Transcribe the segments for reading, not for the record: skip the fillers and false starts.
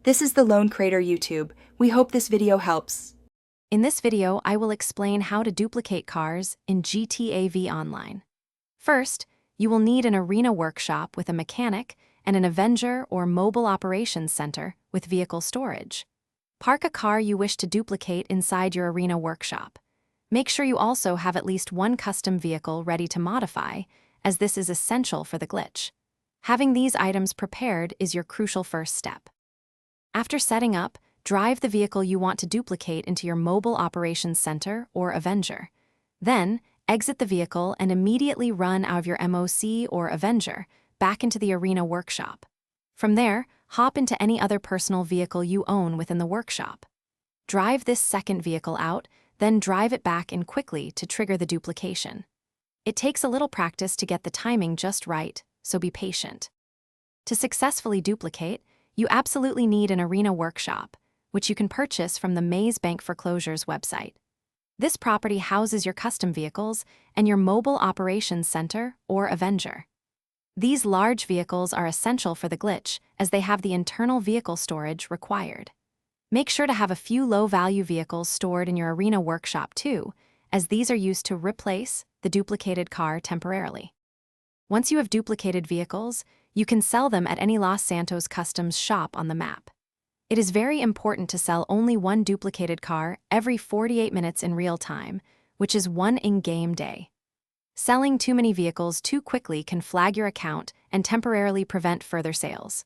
This is the Lone Crater YouTube. We hope this video helps. In this video, I will explain how to duplicate cars in GTA V Online. First, you will need an arena workshop with a mechanic and an Avenger or mobile operations center with vehicle storage. Park a car you wish to duplicate inside your arena workshop. Make sure you also have at least one custom vehicle ready to modify, as this is essential for the glitch. Having these items prepared is your crucial first step. After setting up, drive the vehicle you want to duplicate into your mobile operations center or Avenger. Then, exit the vehicle and immediately run out of your MOC or Avenger back into the arena workshop. From there, hop into any other personal vehicle you own within the workshop. Drive this second vehicle out, then drive it back in quickly to trigger the duplication. It takes a little practice to get the timing just right, so be patient. To successfully duplicate, you absolutely need an arena workshop, which you can purchase from the Maze Bank Foreclosures website. This property houses your custom vehicles and your mobile operations center or Avenger. These large vehicles are essential for the glitch as they have the internal vehicle storage required. Make sure to have a few low-value vehicles stored in your arena workshop too, as these are used to replace the duplicated car temporarily. Once you have duplicated vehicles, you can sell them at any Los Santos customs shop on the map. It is very important to sell only one duplicated car every 48 minutes in real time, which is one in-game day. Selling too many vehicles too quickly can flag your account and temporarily prevent further sales.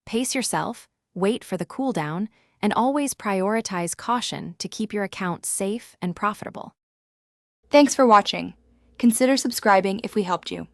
Pace yourself, wait for the cooldown, and always prioritize caution to keep your account safe and profitable. Thanks for watching. Consider subscribing if we helped you.